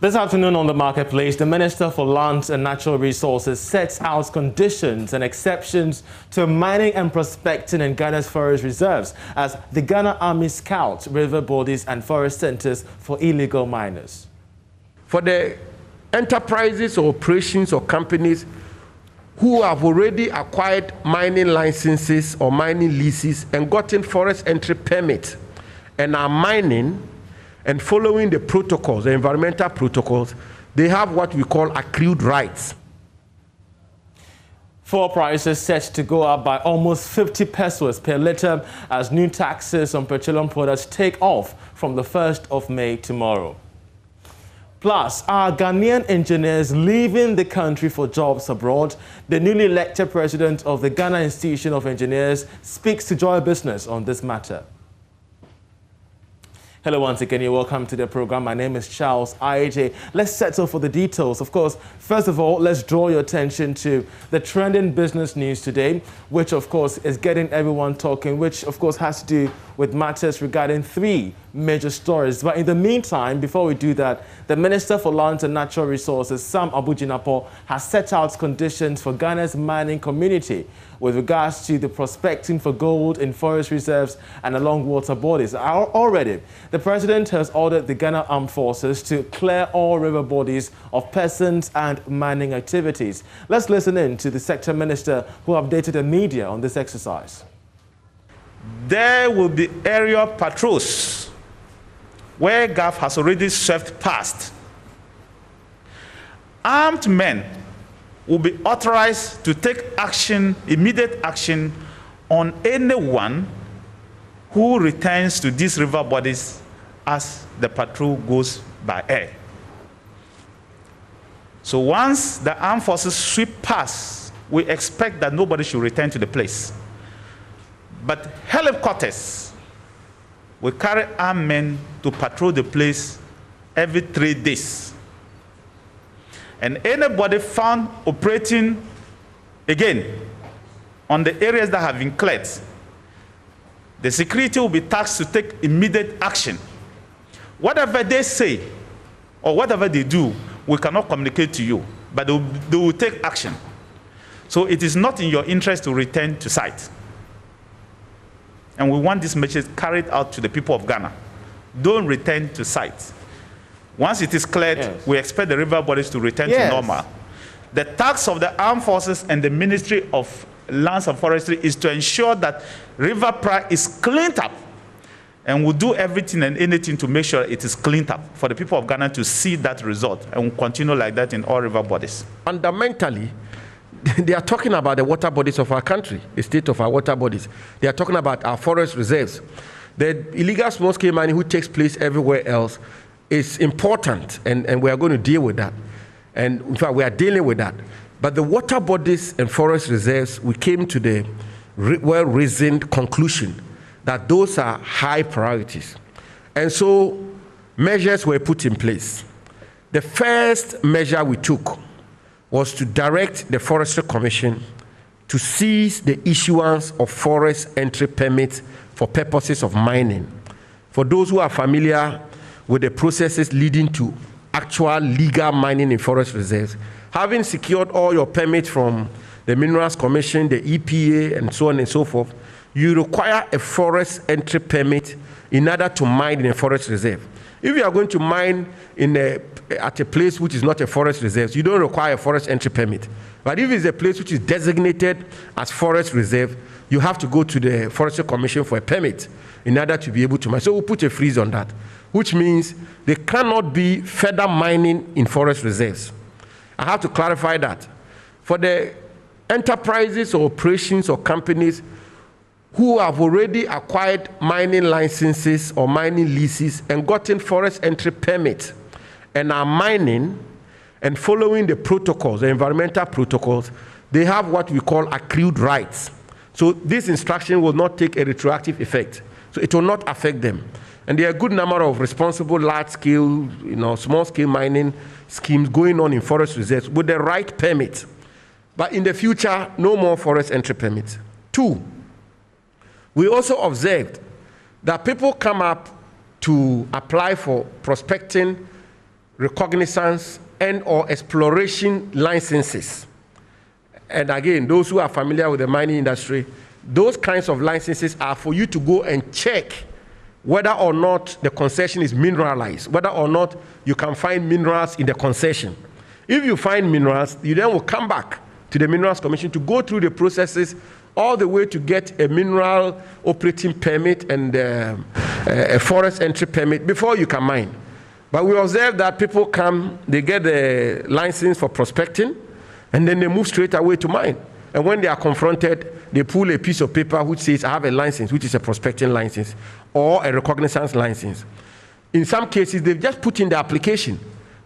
This afternoon on the Marketplace, the Minister for Lands and Natural Resources sets out conditions and exceptions to mining and prospecting in Ghana's forest reserves as the Ghana Army scouts river bodies and forest centers for illegal miners. For the enterprises or operations or companies who have already acquired mining licenses or mining leases and gotten forest entry permit and are mining and following the protocols, the environmental protocols, they have what we call accrued rights. Fuel prices set to go up by almost 50 pesos per litre as new taxes on petroleum products take off from the 1st of May tomorrow. Plus, are Ghanaian engineers leaving the country for jobs abroad? The newly elected president of the Ghana Institution of Engineers speaks to Joy Business on this matter. Hello once again, you're welcome to the program. My name is Charles IJ. Let's settle for the details. Of course, first of all, let's draw your attention to the trending business news today, which of course is getting everyone talking, which of course has to do with matters regarding three major stories. But in the meantime, before we do that, the Minister for Lands and Natural Resources, Sam Abujinapo, has set out conditions for Ghana's mining community with regards to the prospecting for gold in forest reserves and along water bodies. Already, the President has ordered the Ghana Armed Forces to clear all river bodies of persons and mining activities. Let's listen in to the Sector Minister who updated the media on this exercise. There will be aerial patrols where GAF has already swept past. Armed men will be authorized to take action, immediate action, on anyone who returns to these river bodies as the patrol goes by air. So once the armed forces sweep past, we expect that nobody should return to the place. But helicopters will carry armed men to patrol the place every 3 days. And anybody found operating again on the areas that have been cleared, the security will be tasked to take immediate action. Whatever they say or whatever they do, we cannot communicate to you, but they will take action. So it is not in your interest to return to site. And we want this message carried out to the people of Ghana. Don't return to site. Once it is cleared, yes, we expect the river bodies to return to normal. The task of the armed forces and the Ministry of Lands and Forestry is to ensure that River Pra is cleaned up. And we'll do everything and anything to make sure it is cleaned up for the people of Ghana to see that result. And we'll continue like that in all river bodies. Fundamentally, they are talking about the water bodies of our country, the state of our water bodies. They are talking about our forest reserves. The illegal small-scale mining which takes place everywhere else is important, and we are going to deal with that. And in fact, we are dealing with that. But the water bodies and forest reserves, we came to the well-reasoned conclusion that those are high priorities. And so measures were put in place. The first measure we took was to direct the Forestry Commission to seize the issuance of forest entry permits for purposes of mining. For those who are familiar with the processes leading to actual legal mining in forest reserves, having secured all your permits from the Minerals Commission, the EPA, and so on and so forth, you require a forest entry permit in order to mine in a forest reserve. If you are going to mine at a place which is not a forest reserve, you don't require a forest entry permit. But if it's a place which is designated as forest reserve, you have to go to the Forestry Commission for a permit in order to be able to mine. So we'll put a freeze on that, which means there cannot be further mining in forest reserves. I have to clarify that. For the enterprises or operations or companies who have already acquired mining licenses or mining leases and gotten forest entry permits and are mining and following the protocols, the environmental protocols, they have what we call accrued rights. So this instruction will not take a retroactive effect. So it will not affect them. And there are a good number of responsible large-scale, small-scale mining schemes going on in forest reserves with the right permit. But in the future, no more forest entry permits. 2, we also observed that people come up to apply for prospecting recognizance, and or exploration licenses. And again, those who are familiar with the mining industry, those kinds of licenses are for you to go and check whether or not the concession is mineralized, whether or not you can find minerals in the concession. If you find minerals, you then will come back to the Minerals Commission to go through the processes all the way to get a mineral operating permit and a forest entry permit before you can mine. But we observe that people come, they get the license for prospecting, and then they move straight away to mine. And when they are confronted, they pull a piece of paper which says, I have a license, which is a prospecting license, or a recognizance license. In some cases, they've just put in the application.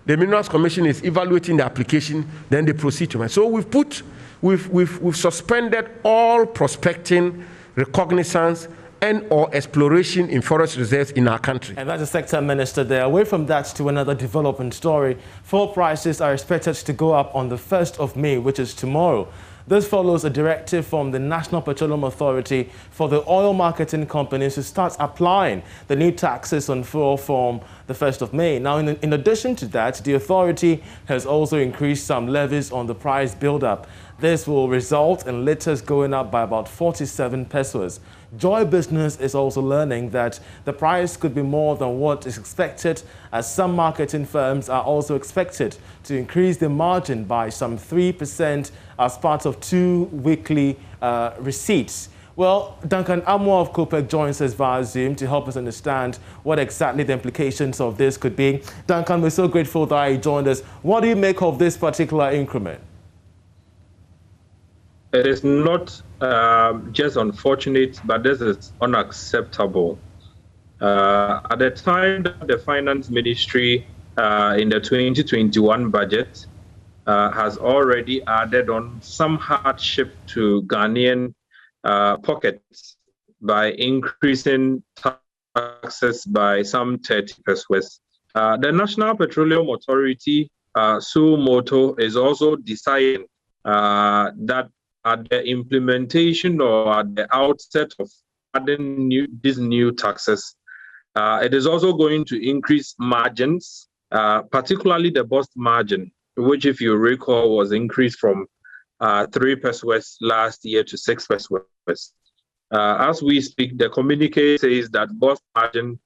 The Minerals Commission is evaluating the application, then they proceed to mine. So we've suspended all prospecting, recognizance, and or exploration in forest reserves in our country. And that's the sector minister there. Away from that to another development story, fuel prices are expected to go up on the 1st of May, which is tomorrow. This follows a directive from the National Petroleum Authority for the oil marketing companies to start applying the new taxes on fuel from the 1st of May. Now, in addition to that, the authority has also increased some levies on the price build-up. This will result in liters going up by about 47 pesos. Joy Business is also learning that the price could be more than what is expected, as some marketing firms are also expected to increase the margin by some 3% as part of 2 weekly receipts. Well, Duncan Amwa of COPEC joins us via Zoom to help us understand what exactly the implications of this could be. Duncan, we're so grateful that you joined us. What do you make of this particular increment? It is not just unfortunate, but this is unacceptable. At the time that the Finance Ministry in the 2021 budget has already added on some hardship to Ghanaian pockets by increasing taxes by some 30%. The National Petroleum Authority, suo motu, is also deciding that at the implementation or at the outset of adding these new taxes, it is also going to increase margins, particularly the bust margin, which, if you recall, was increased from 3 pesos last year to 6 pesos. As we speak, the communique says that bust margin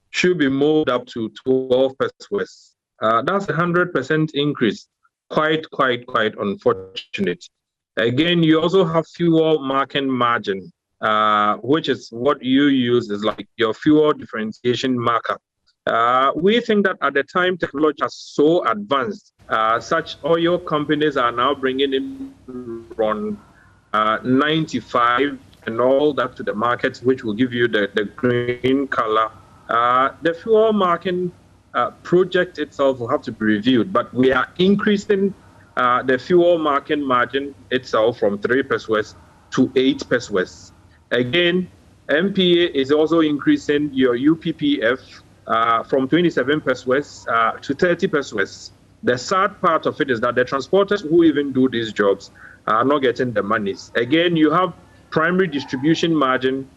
should be moved up to 12 pesos. That's a 100% increase. Quite unfortunate. Again, you also have fuel market margin, which is what you use is like your fuel differentiation marker. We think that at the time technology is so advanced, such oil companies are now bringing in from 95 and all that to the markets, which will give you the green color. The fuel market project itself will have to be reviewed, but we are increasing the fuel market margin itself from 3 pesos to 8 pesos. Again, MPA is also increasing your UPPF from 27 pesos to 30 pesos. The sad part of it is that the transporters who even do these jobs are not getting the monies. Again, you have primary distribution margin,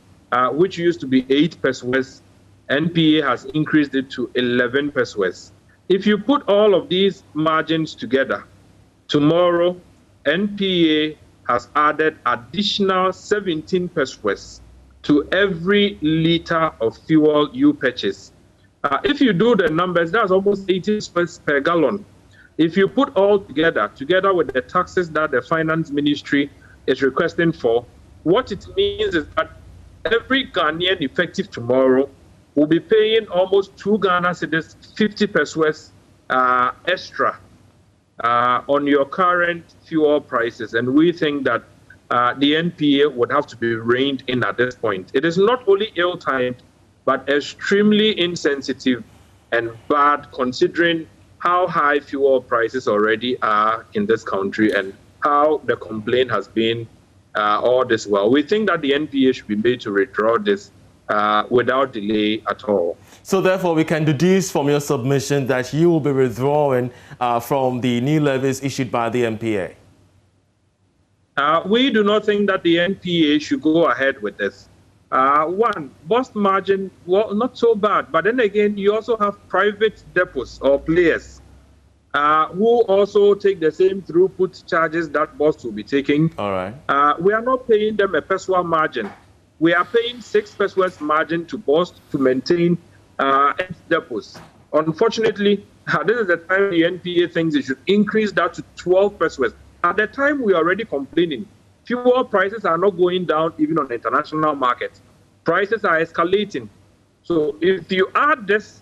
which used to be 8 pesos. NPA has increased it to 11 pesos. If you put all of these margins together, tomorrow, NPA has added additional 17 pesos to every liter of fuel you purchase. If you do the numbers, that's almost 80 pesos per gallon. If you put all together with the taxes that the Finance Ministry is requesting for, what it means is that every Ghanaian effective tomorrow will be paying almost 2 Ghana cedis, 50 pesos extra on your current fuel prices. And we think that the NPA would have to be reined in at this point. It is not only ill-timed, but extremely insensitive and bad, considering how high fuel prices already are in this country and how the complaint has been all this while. We think that the NPA should be made to withdraw this without delay at all. So therefore, we can deduce from your submission that you will be withdrawing from the new levies issued by the NPA. We do not think that the NPA should go ahead with this. One, bust margin, well, not so bad. But then again, you also have private depots or players who also take the same throughput charges that bust will be taking. All right. We are not paying them a pesewa margin. We are paying 6 pesewas margin to bust to maintain depots. Unfortunately, this is the time the NPA thinks it should increase that to 12 pesewas. At the time, we are already complaining. Fuel prices are not going down even on the international market. Prices are escalating. So if you add this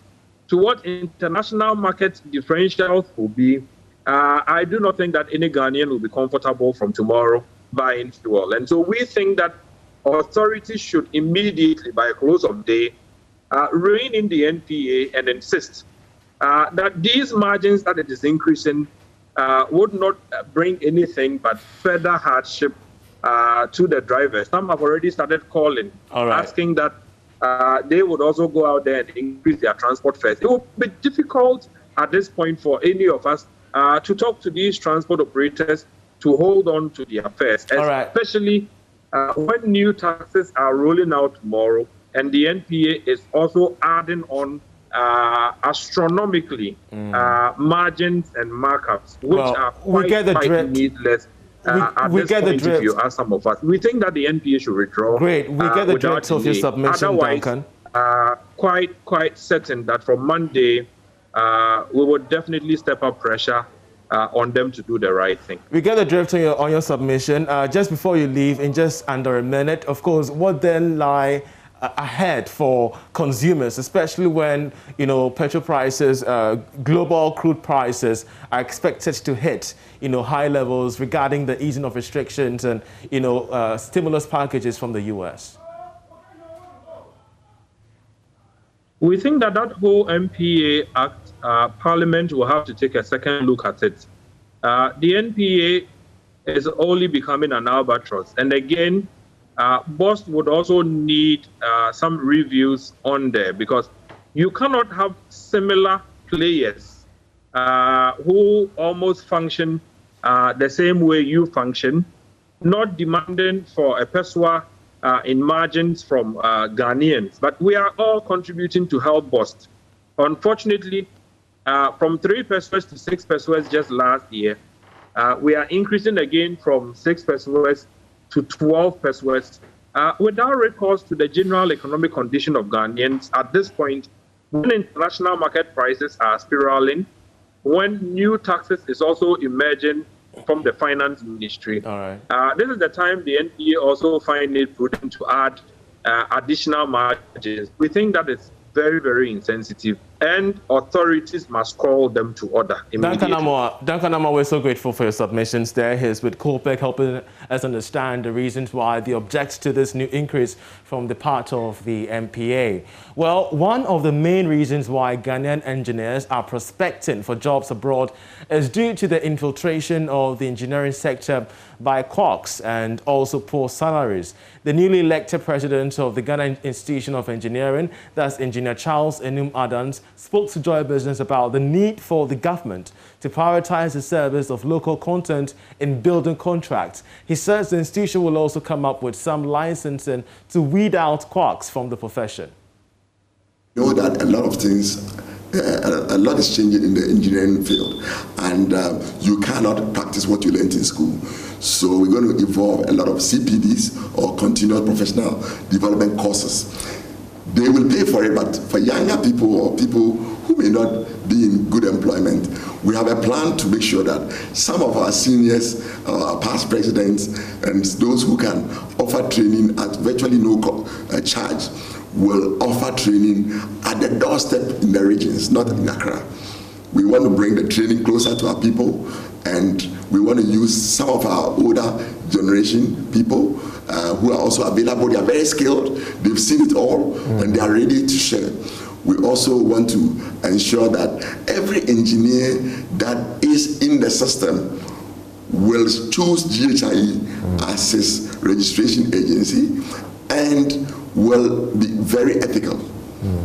to what international market differentials will be, I do not think that any Ghanaian will be comfortable from tomorrow buying fuel. And so we think that authorities should immediately, by close of day, rein in the NPA and insist that these margins that it is increasing would not bring anything but further hardship to the drivers. Some have already started calling, asking that they would also go out there and increase their transport fares. It would be difficult at this point for any of us to talk to these transport operators to hold on to their fares, especially when new taxes are rolling out tomorrow and the NPA is also adding on astronomically margins and markups, which are quite needless. We get the drift. If you ask some of us, we think that the NPA should withdraw. Great, we get the drift of your submission. Otherwise, Duncan. Quite certain that from Monday, we would definitely step up pressure on them to do the right thing. We get the drift on your submission. Just before you leave, in just under a minute, of course, what then lie ahead for consumers, especially when petrol prices, global crude prices are expected to hit high levels regarding the easing of restrictions and stimulus packages from the U.S. We think that whole MPA Act, Parliament will have to take a second look at it. The NPA is only becoming an albatross, and again, BOST would also need some reviews on there, because you cannot have similar players who almost function the same way you function, not demanding for a pesewa in margins from Ghanaians. But we are all contributing to help BOST. Unfortunately, from 3 pesewas to 6 pesewas just last year, we are increasing again from 6 pesewas to 12 pesewas without recourse to the general economic condition of Ghanaians at this point, when international market prices are spiraling, when new taxes is also emerging from the finance ministry. All right. This is the time the NPA also find it prudent to add additional margins. We think that it's very, very insensitive, and authorities must call them to order immediately. Duncan Amor, we're so grateful for your submissions there. He's with COPEC, helping us understand the reasons why they object to this new increase from the part of the MPA. Well, one of the main reasons why Ghanaian engineers are prospecting for jobs abroad is due to the infiltration of the engineering sector by quacks and also poor salaries. The newly elected president of the Ghana Institution of Engineering, that's Engineer Charles Enum Adams, spoke to Joy Business about the need for the government to prioritize the service of local content in building contracts. He says the institution will also come up with some licensing to weed out quacks from the profession. You know that a lot of things, a lot is changing in the engineering field, and you cannot practice what you learned in school. So we're going to evolve a lot of CPDs, or continuous professional development courses. They will pay for it, but for younger people or people who may not be in good employment, we have a plan to make sure that some of our seniors, our past presidents, and those who can offer training at virtually no charge will offer training at the doorstep in the regions, not in Accra. We want to bring the training closer to our people, and we want to use some of our older generation people who are also available. They are very skilled, they've seen it all, and they are ready to share. We also want to ensure that every engineer that is in the system will choose GHIE as his registration agency and will be very ethical.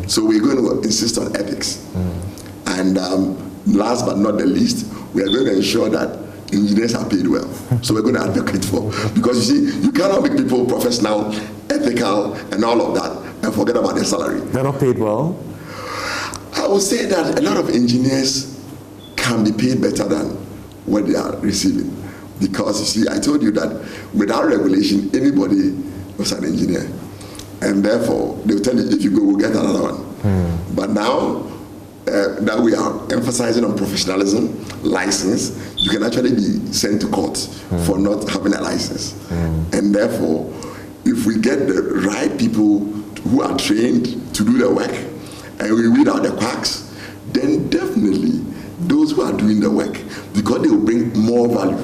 So we're going to insist on ethics. And last but not the least, we are going to ensure that engineers are paid well. So we're going to advocate for, because you see, you cannot make people professional, ethical, and all of that, and forget about their salary. They're not paid well? I would say that a lot of engineers can be paid better than what they are receiving. Because you see, I told you that without regulation, anybody was an engineer. And therefore, they'll tell you, if you go, we'll get another one. But now that we are emphasizing on professionalism, license, you can actually be sent to court for not having a license. And therefore, if we get the right people who are trained to do the work, and we weed out the quacks, then definitely those who are doing the work, because they will bring more value.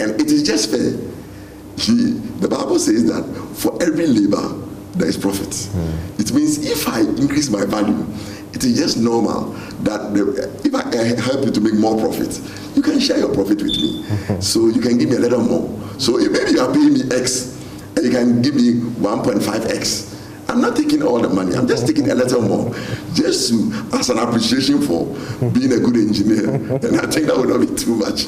And it is just fair. The Bible says that for every labor, there is profit. It means if I increase my value, it is just normal that if I help you to make more profit, you can share your profit with me. So you can give me a little more. So if maybe you are paying me X, and you can give me 1.5X. I'm not taking all the money. I'm just taking a little more, just as an appreciation for being a good engineer. And I think that would not be too much.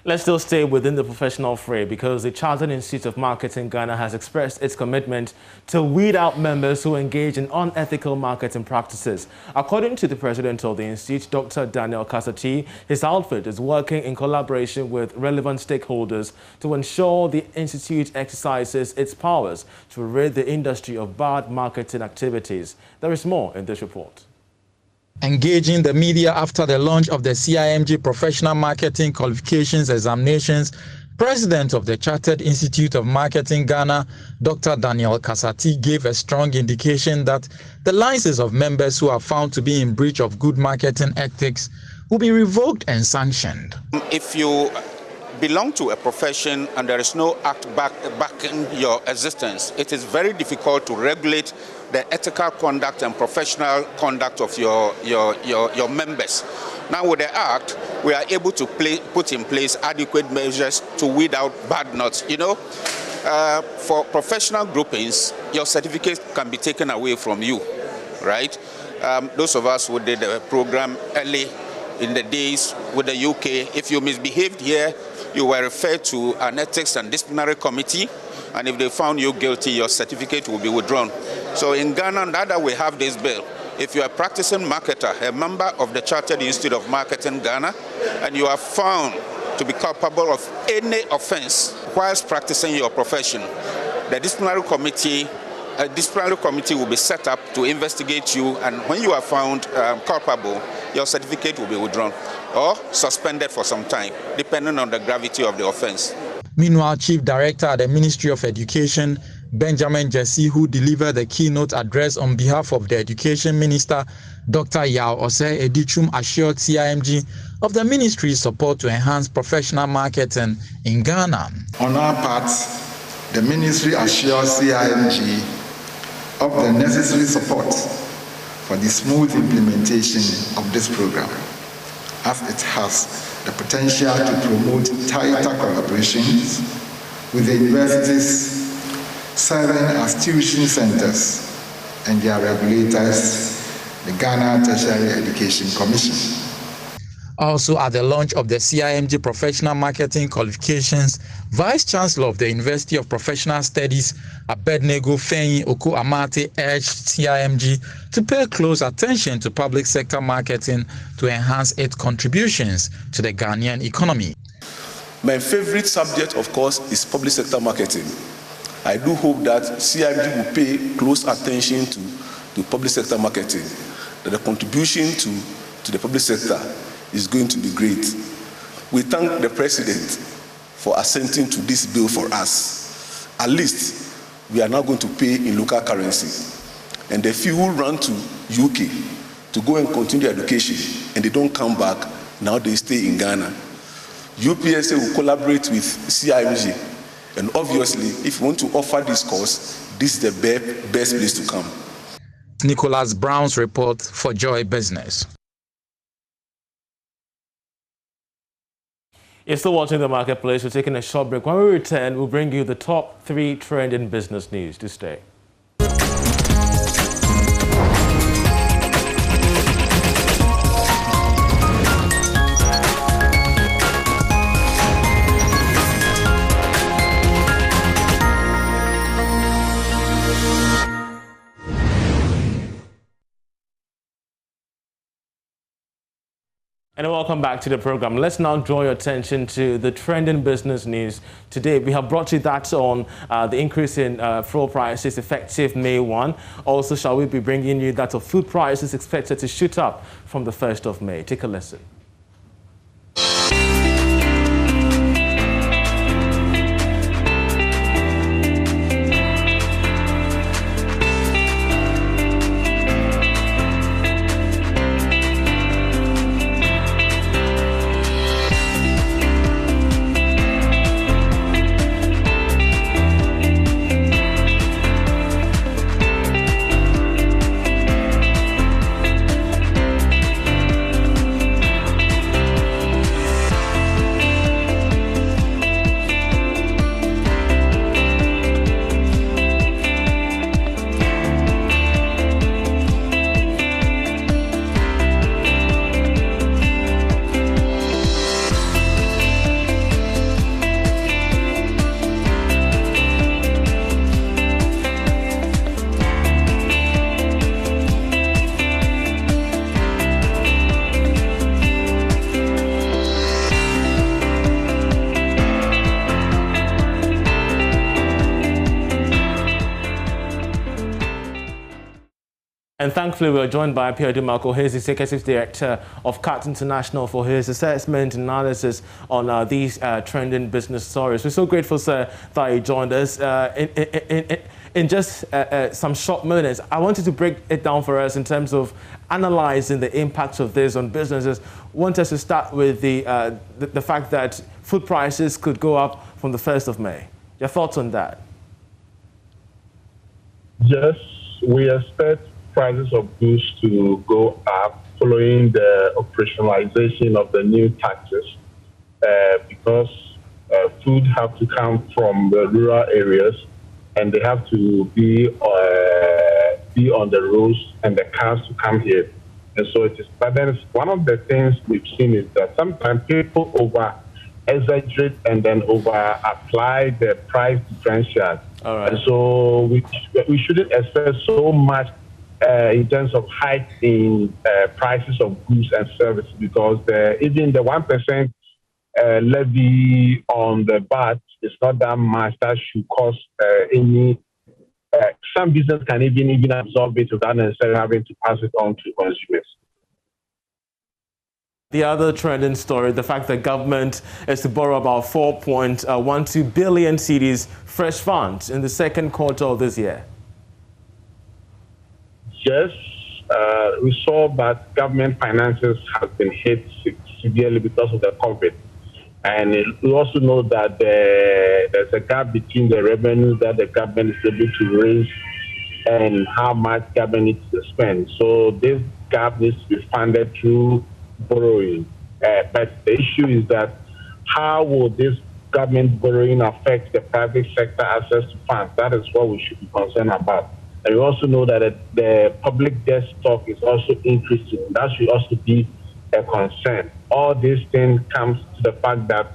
Let's still stay within the professional fray, because the Chartered Institute of Marketing Ghana has expressed its commitment to weed out members who engage in unethical marketing practices. According to the president of the institute, Dr. Daniel Kasati, his outfit is working in collaboration with relevant stakeholders to ensure the institute exercises its powers to rid the industry of bad marketing activities. There is more in this report. Engaging the media after the launch of the CIMG Professional Marketing Qualifications Examinations, President of the Chartered Institute of Marketing Ghana, Dr. Daniel Kasati, gave a strong indication that the licenses of members who are found to be in breach of good marketing ethics will be revoked and sanctioned. If you belong to a profession and there is no act backing your existence, it is very difficult to regulate the ethical conduct and professional conduct of your members. Now with the Act, we are able to put in place adequate measures to weed out bad nuts. You know, for professional groupings, your certificate can be taken away from you, right? Those of us who did the program early in the days with the UK, if you misbehaved here, you were referred to an ethics and disciplinary committee, and if they found you guilty, your certificate will be withdrawn. So in Ghana, now that we have this bill, if you are a practicing marketer, a member of the Chartered Institute of Marketing Ghana, and you are found to be culpable of any offense whilst practicing your profession, the disciplinary committee will be set up to investigate you, and when you are found culpable, your certificate will be withdrawn or suspended for some time, depending on the gravity of the offense. Meanwhile, Chief Director at the Ministry of Education, Benjamin Jesse, who delivered the keynote address on behalf of the Education Minister, Dr. Yao Osei Edichum, assured CIMG of the ministry's support to enhance professional marketing in Ghana. On our part, the ministry assures CIMG of the necessary support for the smooth implementation of this program, as it has the potential to promote tighter collaborations with the universities serving as tuition centers and their regulators, the Ghana Tertiary Education Commission. Also at the launch of the CIMG Professional Marketing Qualifications, Vice Chancellor of the University of Professional Studies, Abednego Feyi Oku Amate, urged CIMG to pay close attention to public sector marketing to enhance its contributions to the Ghanaian economy. My favorite subject, of course, is public sector marketing. I do hope that CIMG will pay close attention to public sector marketing, that the contribution to the public sector is going to be great. We thank the President for assenting to this bill for us. At least we are now going to pay in local currency. And the few who run to UK to go and continue education and they don't come back, now they stay in Ghana. UPSA will collaborate with CIMG. And obviously, if you want to offer this course, this is the best place to come. Nicholas Brown's report for Joy Business. You're still watching The Marketplace. We're taking a short break. When we return, we'll bring you the top 3 trending business news. Do stay. And welcome back to the program. Let's now draw your attention to the trending business news today. We have brought you that on the increase in fuel prices effective May 1. Also, shall we be bringing you that of food prices expected to shoot up from the 1st of May? Take a listen. And thankfully, we're joined by Pierre Dumarco, who is Executive Director of CAT International, for his assessment and analysis on these trending business stories. We're so grateful, sir, that you joined us. In just some short minutes, I wanted to break it down for us in terms of analyzing the impact of this on businesses. I want us to start with the fact that food prices could go up from the 1st of May. Your thoughts on that? Yes, we expect prices of goods to go up following the operationalization of the new taxes because food have to come from the rural areas and they have to be on the roads and the cars to come here. And so it is. But then one of the things we've seen is that sometimes people over exaggerate and then over apply the price differential. All right. And so we shouldn't expect so much in terms of hike in prices of goods and services, because even the 1% levy on the VAT is not that much that should cause any. Some business can even absorb it without necessarily having to pass it on to consumers. The other trending story, the fact that government is to borrow about 4.12 billion cedis fresh funds in the second quarter of this year. Yes, we saw that government finances have been hit severely because of the COVID. And we also know that there's a gap between the revenue that the government is able to raise and how much government needs to spend. So this gap needs to be funded through borrowing. But the issue is that how will this government borrowing affect the private sector access to funds? That is what we should be concerned about. And we also know that the public debt stock is also increasing. That should also be a concern. All these things comes to the fact that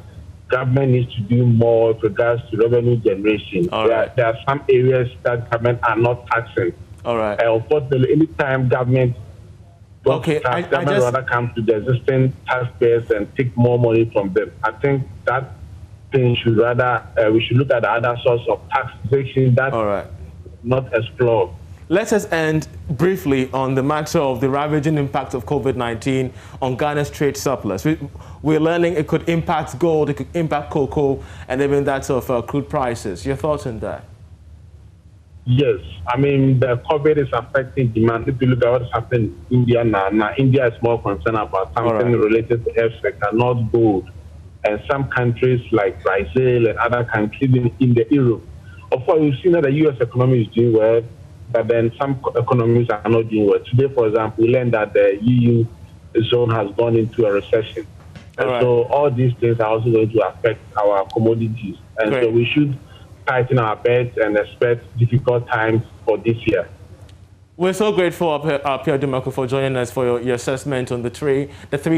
government needs to do more with regards to revenue generation. Right. There are some areas that government are not taxing. All right. Unfortunately, anytime government government rather come to the existing taxpayers and take more money from them. I think that thing should rather we should look at the other source of taxation that not explored. Let us end briefly on the matter of the ravaging impact of COVID-19 on Ghana's trade surplus. We're learning it could impact gold, it could impact cocoa, and even that of crude prices. Your thoughts on that? Yes, I mean, the COVID is affecting demand. If you look at what's happening in India now India is more concerned about something related to health sector, not gold. And some countries like Brazil and other countries in the Europe. Of course, we've seen that the U.S. economy is doing well, but then some economies are not doing well. Today, for example, we learned that the EU zone has gone into a recession. And so all these things are also going to affect our commodities. And so we should tighten our belt and expect difficult times for this year. We're so grateful, Pierre Dumako, for joining us for your assessment on the three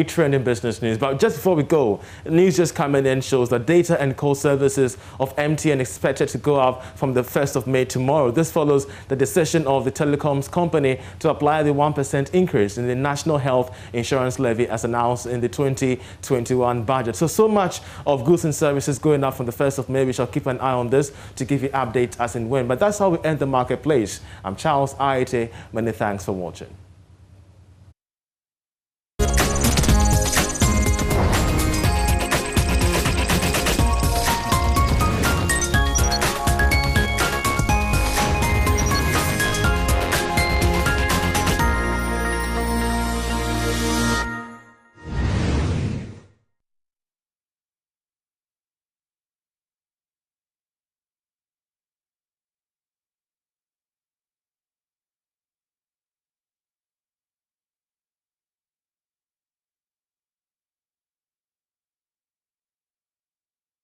trending business news. But just before we go, news just coming in shows that data and call services of MTN expected to go up from the 1st of May tomorrow. This follows the decision of the telecoms company to apply the 1% increase in the National Health Insurance Levy as announced in the 2021 budget. So much of goods and services going up from the 1st of May. We shall keep an eye on this to give you updates as and when. But that's how we end the marketplace. I'm Charles Aite. Many thanks for watching.